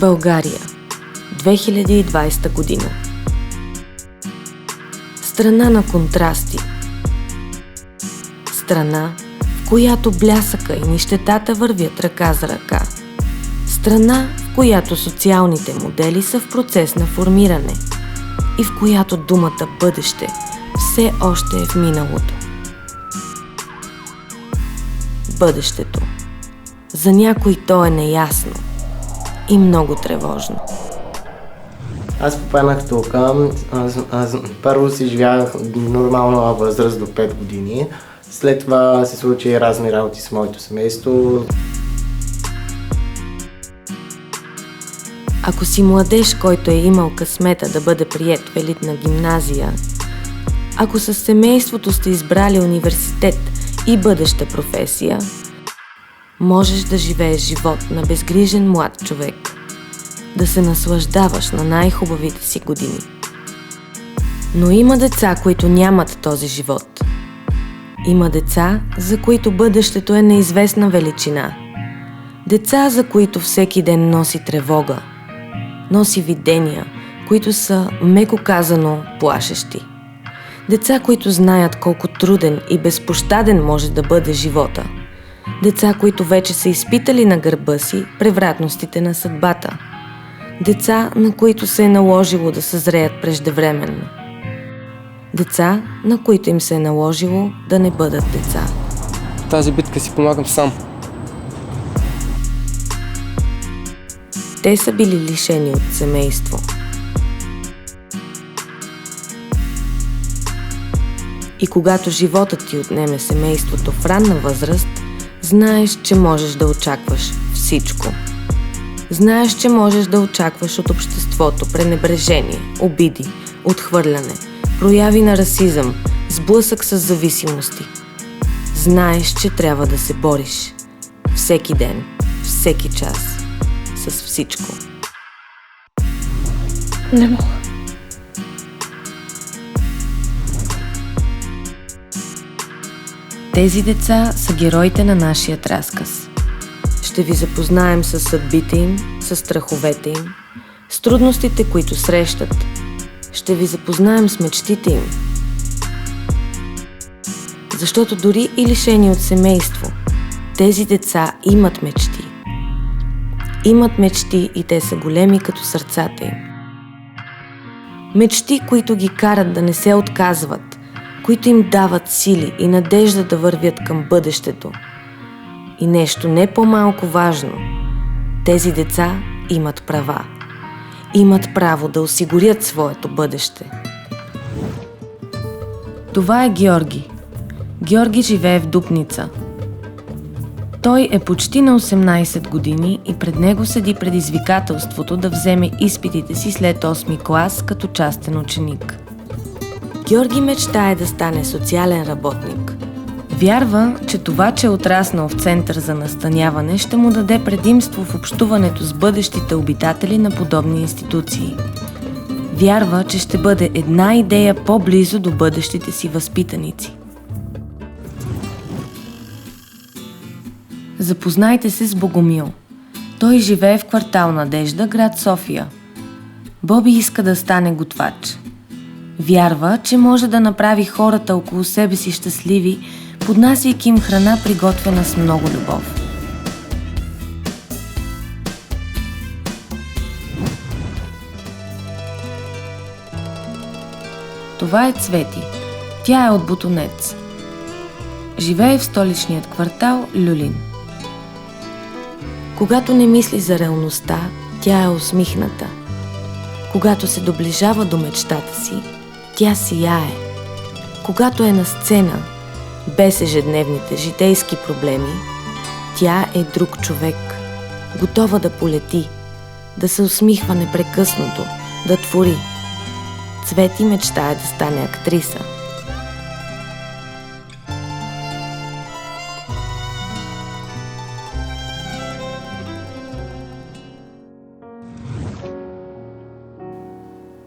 България, 2020 година. Страна на контрасти. Страна, в която блясъка и нищетата вървят ръка за ръка. Страна, в която социалните модели са в процес на формиране и в която думата бъдеще все още е в миналото. Бъдещето. За някой то е неясно и много тревожно. Аз попаднах тук. Първо си живях нормална възраст до 5 години. След това се случи разни работи с моето семейство. Ако си младеж, който е имал късмета да бъде приет в елитна гимназия, ако със семейството сте избрали университет и бъдеща професия, можеш да живееш живот на безгрижен млад човек, да се наслаждаваш на най-хубавите си години. Но има деца, които нямат този живот. Има деца, за които бъдещето е неизвестна величина. Деца, за които всеки ден носи тревога, носи видения, които са, меко казано, плашещи. Деца, които знаят колко труден и безпощаден може да бъде живота. Деца, които вече са изпитали на гърба си превратностите на съдбата. Деца, на които се е наложило да съзреят преждевременно. Деца, на които им се е наложило да не бъдат деца. В тази битка си помагам сам. Те са били лишени от семейство. И когато животът ти отнеме семейството в ранна възраст, знаеш, че можеш да очакваш всичко. Знаеш, че можеш да очакваш от обществото пренебрежение, обиди, отхвърляне, прояви на расизъм, сблъсък с зависимости. Знаеш, че трябва да се бориш. Всеки ден, всеки час, с всичко. Не мога. Тези деца са героите на нашия разказ. Ще ви запознаем с съдбите им, с страховете им, с трудностите, които срещат. Ще ви запознаем с мечтите им. Защото дори и лишени от семейство, тези деца имат мечти. Имат мечти и те са големи като сърцата им. Мечти, които ги карат да не се отказват, които им дават сили и надежда да вървят към бъдещето. И нещо не по-малко важно, тези деца имат права. Имат право да осигурят своето бъдеще. Това е Георги. Георги живее в Дупница. Той е почти на 18 години и пред него седи предизвикателството да вземе изпитите си след 8 клас като частен ученик. Георги мечтае да стане социален работник. Вярва, че това, че е отраснал в център за настаняване, ще му даде предимство в общуването с бъдещите обитатели на подобни институции. Вярва, че ще бъде една идея по-близо до бъдещите си възпитаници. Запознайте се с Богомил. Той живее в квартал Надежда, град София. Боби иска да стане готвач. Вярва, че може да направи хората около себе си щастливи, поднасяйки им храна, приготвена с много любов. Това е Цвети. Тя е от Ботунец. Живее в столичният квартал Люлин. Когато не мисли за реалността, тя е усмихната. Когато се доближава до мечтата си, тя сияе. Когато е на сцена, без ежедневните житейски проблеми, тя е друг човек, готова да полети, да се усмихва непрекъснато, да твори. Цвети мечтае да стане актриса.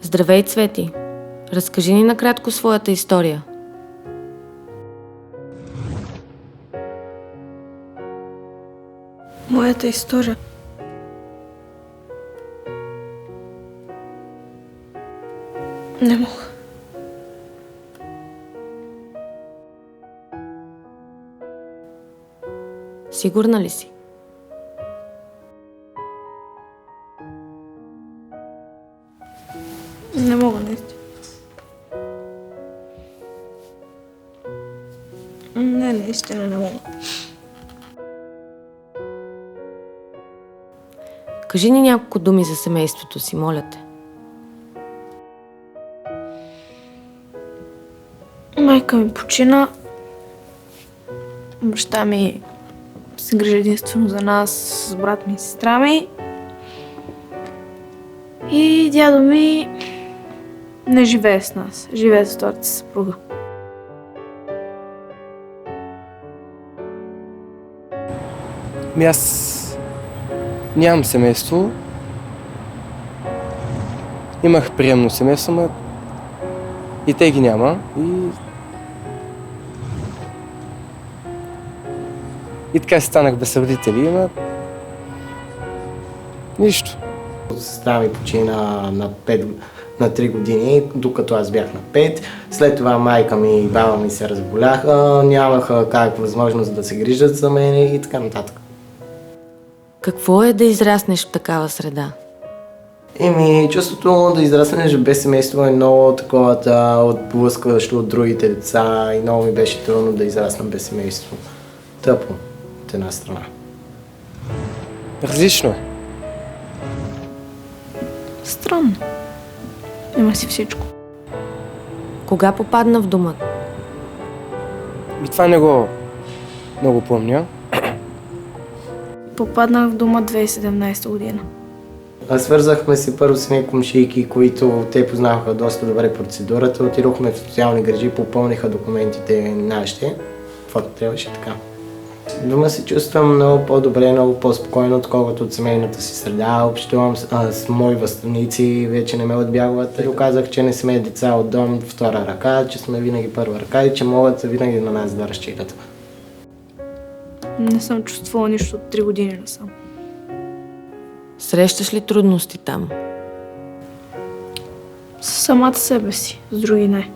Здравей, Цвети! Разкажи ни накратко своята история. Моята история Не мога. Сигурна ли си? Не мога, наистина. Не, наистина не мога. Кажи ни няколко думи за семейството си, моля те. Майка ми почина. Баща ми се грижи единствено за нас с брат ми и сестра ми. И дядо ми не живее с нас. Живее с втората си съпруга. Аз нямам семейство. Имах приемно семейство, но и те ги няма. И така си станах без родители, но нищо. Сестра ми почина на 3 години, докато аз бях на 5. След това майка ми и баба ми се разболяха, нямаха как възможност да се грижат за мен и така нататък. Какво е да израснеш в такава среда? Чувството да израснеш без семейство е много такова отблъскващо от другите деца и много ми беше трудно да израсна без семейство. Тъпо, от една страна. Различно е. Странно. Има си всичко. Кога попадна в дома? И това не го много помня. Попаднах в дома 2017 година. Свързахме се първо с едни комшийки, които те познаваха доста добре процедурата. Отидохме в социални грижи, попълниха документите нашите, каквото трябваше така. Дома се чувствам много по-добре, много по-спокойно, отколкото от семейната си среда. Общувам с мои възстаници, вече не ме отбягват. Доказах, че не сме деца от дом втора ръка, че сме винаги първа ръка и че могат винаги на нас да разчитат. Не съм чувствала нищо от 3 години насам. Срещаш ли трудности там? С самата себе си, с други не.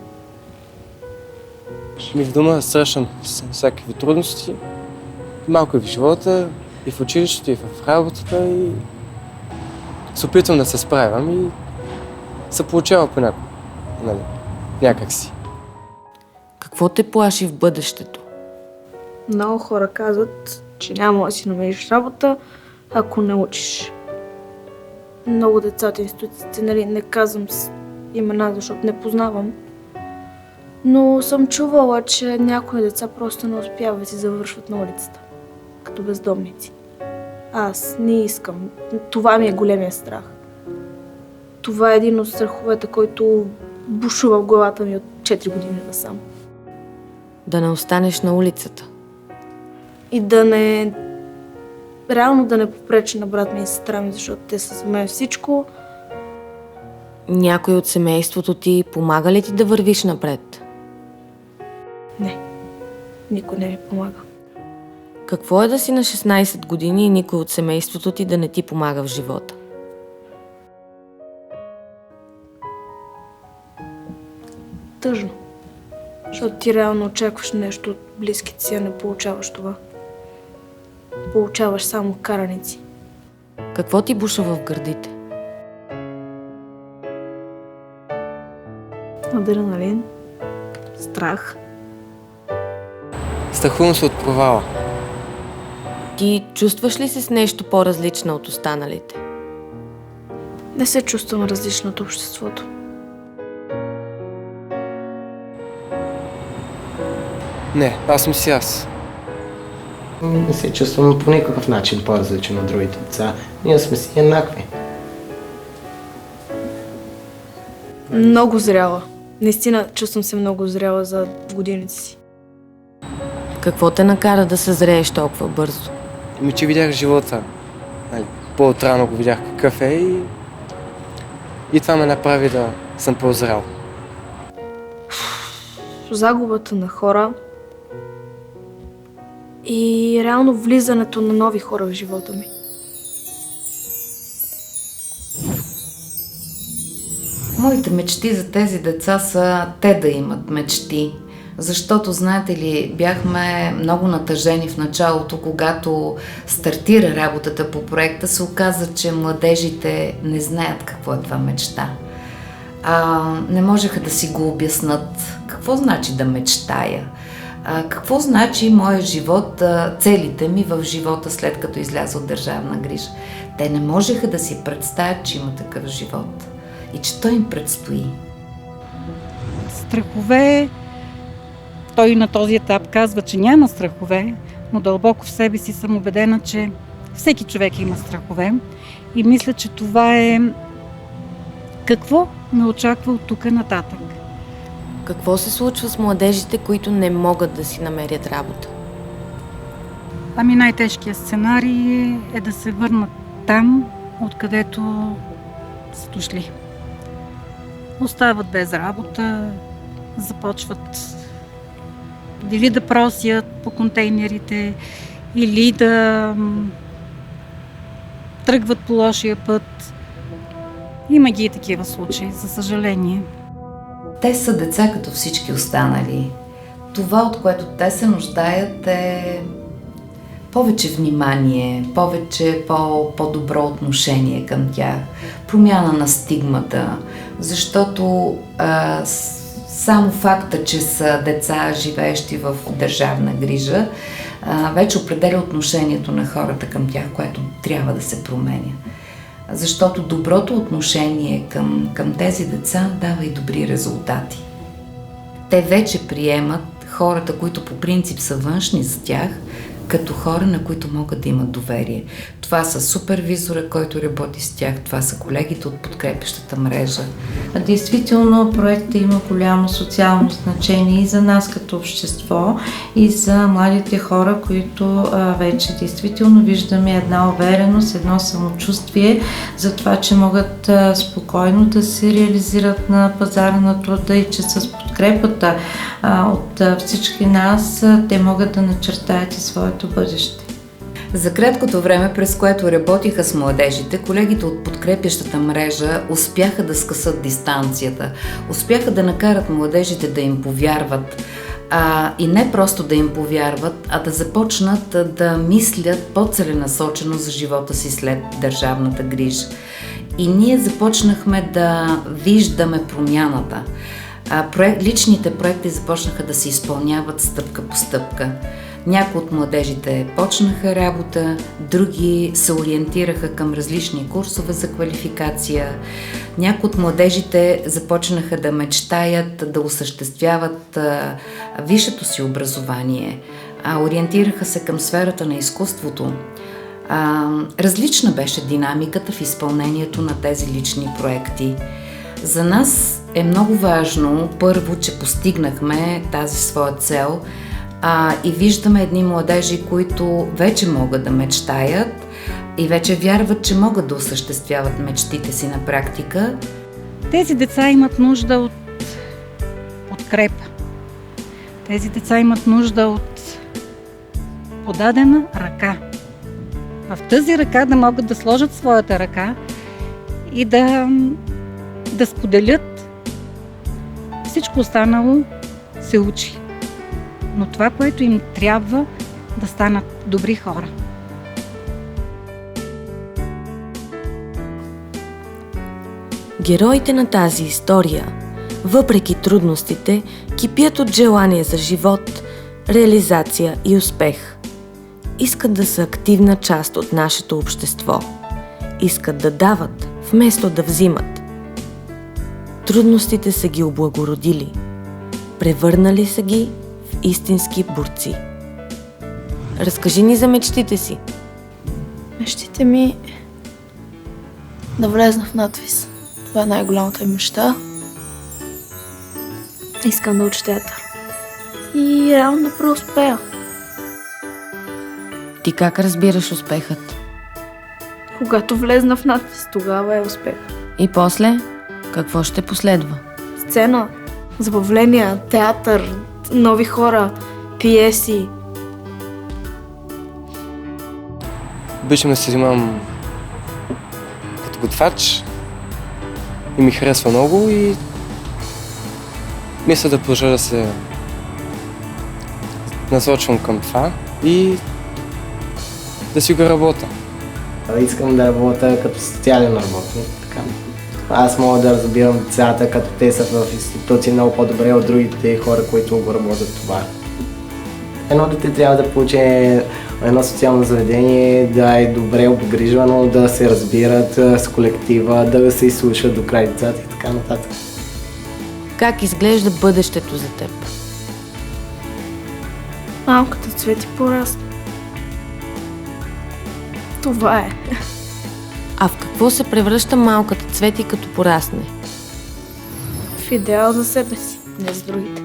В дома срещам всякакви трудности. Малко и в живота, и в училището, и в работата. И се опитвам да се справям и се получава понякога. Нали? Някак си. Какво те плаши в бъдещето? Много хора казват, че няма да си намериш работа, ако не учиш. Много деца от институциите, нали, не казвам с имена, защото не познавам. Но съм чувала, че някои деца просто не успяват и си завършват на улицата, като бездомници. Аз не искам. Това ми е големия страх. Това е един от страховете, който бушува в главата ми от 4 години насам. Да не останеш на улицата. И реално да не попречи на брат ми и сестра ми, защото те са за мен всичко. Някой от семейството ти помага ли ти да вървиш напред? Не. Никой не ми помага. Какво е да си на 16 години и никой от семейството ти да не ти помага в живота? Тъжно. Защото ти реално очакваш нещо от близките си, а не получаваш това. Получаваш само караници. Какво ти бушува в гърдите? Адреналин. Страх. Страхувам се от провала. Ти чувстваш ли се с нещо по-различно от останалите? Не се чувствам различно от обществото. Не, аз съм си аз. Не се чувствам по никакъв начин по-различен от другите деца. Ние сме си еднакви. Много зряла. Наистина чувствам се много зряла за годините си. Какво те накара да съзрееш толкова бързо? Че видях живота. Нали, по-отрано го видях какъв е и това ме направи да съм по-зрял. Загубата на хора и реално влизането на нови хора в живота ми. Моите мечти за тези деца са те да имат мечти. Защото, знаете ли, бяхме много натъжени в началото, когато стартира работата по проекта, се оказа, че младежите не знаят какво е това мечта. Не можеха да си го обяснат. Какво значи да мечтая? Какво значи моя живот, целите ми в живота след като изляза от държавна грижа? Те не можеха да си представят, че има такъв живот и че той им предстои. Страхове, той на този етап казва, че няма страхове, но дълбоко в себе си съм убедена, че всеки човек има страхове и мисля, че това е какво ме очаква от тук нататък. Какво се случва с младежите, които не могат да си намерят работа? Най-тежкият сценарий е да се върнат там, откъдето са дошли. Остават без работа, започват или да просят по контейнерите, или да тръгват по лошия път. Има ги и такива случаи, за съжаление. Те са деца като всички останали. Това, от което те се нуждаят, е повече внимание, повече по-добро отношение към тях, промяна на стигмата, защото само факта, че са деца, живеещи в държавна грижа, вече определя отношението на хората към тях, което трябва да се променя. Защото доброто отношение към тези деца дава и добри резултати. Те вече приемат хората, които по принцип са външни за тях, като хора, на които могат да имат доверие. Това са супервизора, който работи с тях, това са колегите от подкрепящата мрежа. Действително проектът има голямо социално значение и за нас като общество, и за младите хора, които вече действително виждаме една увереност, едно самочувствие за това, че могат спокойно да се реализират на пазара на труда и че с подкрепата от всички нас те могат да начертаят и своето бъдеще. За краткото време, през което работиха с младежите, колегите от подкрепящата мрежа успяха да скъсат дистанцията, успяха да накарат младежите да им повярват. И не просто да им повярват, а да започнат да мислят по-целенасочено за живота си след държавната грижа. И ние започнахме да виждаме промяната. Личните проекти започнаха да се изпълняват стъпка по стъпка. Някои от младежите почнаха работа, други се ориентираха към различни курсове за квалификация. Някои от младежите започнаха да мечтаят, да осъществяват висшето си образование, ориентираха се към сферата на изкуството. Различна беше динамиката в изпълнението на тези лични проекти. За нас е много важно, първо, че постигнахме тази своя цел, и виждаме едни младежи, които вече могат да мечтаят и вече вярват, че могат да осъществяват мечтите си на практика. Тези деца имат нужда от подкрепа. Тези деца имат нужда от подадена ръка. В тази ръка да могат да сложат своята ръка и да споделят. Всичко останало се учи. Но това, което им трябва, да станат добри хора. Героите на тази история, въпреки трудностите, кипят от желание за живот, реализация и успех. Искат да са активна част от нашето общество. Искат да дават, вместо да взимат. Трудностите са ги облагородили. Превърнали са ги в истински борци. Разкажи ни за мечтите си. Мечтите ми да влезна в надвис. Това е най-голямата ми мечта. Искам да уча театър. И реално да преуспея. Ти как разбираш успехът? Когато влезна в надвис, тогава е успех. И после, какво ще последва? Сцена, забавления, театър, нови хора, пиеси. Обичам да се занимавам като готвач и ми харесва много и мисля да продължа да се насочвам към това и да си го работя. Искам да работя като социален работник. Така. Аз мога да разбирам децата, като те са в институции много по-добре от другите хора, които го работят това. Едно дете трябва да получи едно социално заведение, да е добре обгрижвано, да се разбират с колектива, да се изслушат до край децата и така нататък. Как изглежда бъдещето за теб? Малката Цвети порасне. Това е. А в какво се превръща малката Цвети като порасне? В идеал за себе си, не за другите.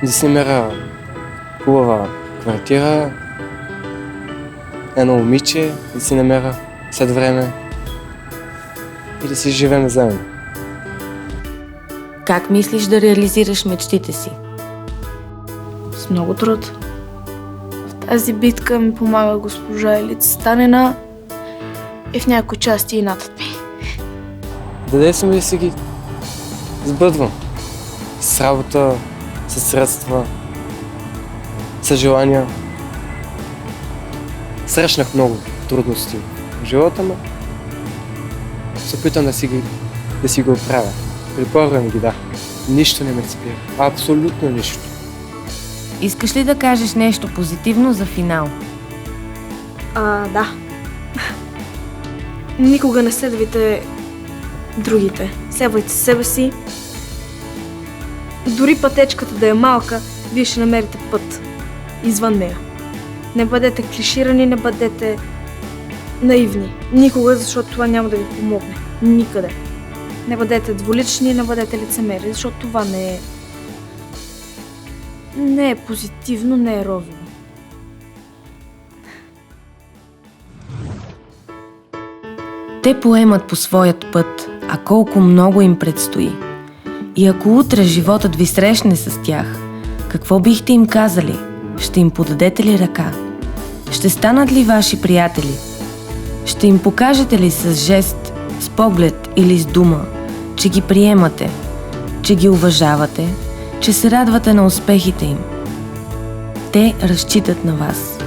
Да си намеря хубава квартира, едно момиче, да си намеря след време и да си живеем заедно. Как мислиш да реализираш мечтите си? С много труд. В тази битка ми помага госпожа Елица Станена и в някои части и натът ми. Да действам и да си ги сбъдвам. С работа, с средства, с желания. Срещнах много трудности в живота, но се опитам да си го оправя. Припорвам ги, да. Нищо не ме спира. Абсолютно нищо. Искаш ли да кажеш нещо позитивно за финал? Да. Никога не следвайте другите. Следвайте себе си. Дори пътечката да е малка, вие ще намерите път извън нея. Не бъдете клиширани, не бъдете наивни. Никога, защото това няма да ви помогне. Никъде. Не бъдете двулични, не бъдете лицемери, защото това не е позитивно, не е ровно. Те поемат по своят път, а колко много им предстои. И ако утре животът ви срещне с тях, какво бихте им казали? Ще им подадете ли ръка? Ще станат ли ваши приятели? Ще им покажете ли с жест, с поглед или с дума, че ги приемате, че ги уважавате, че се радвате на успехите им? Те разчитат на вас.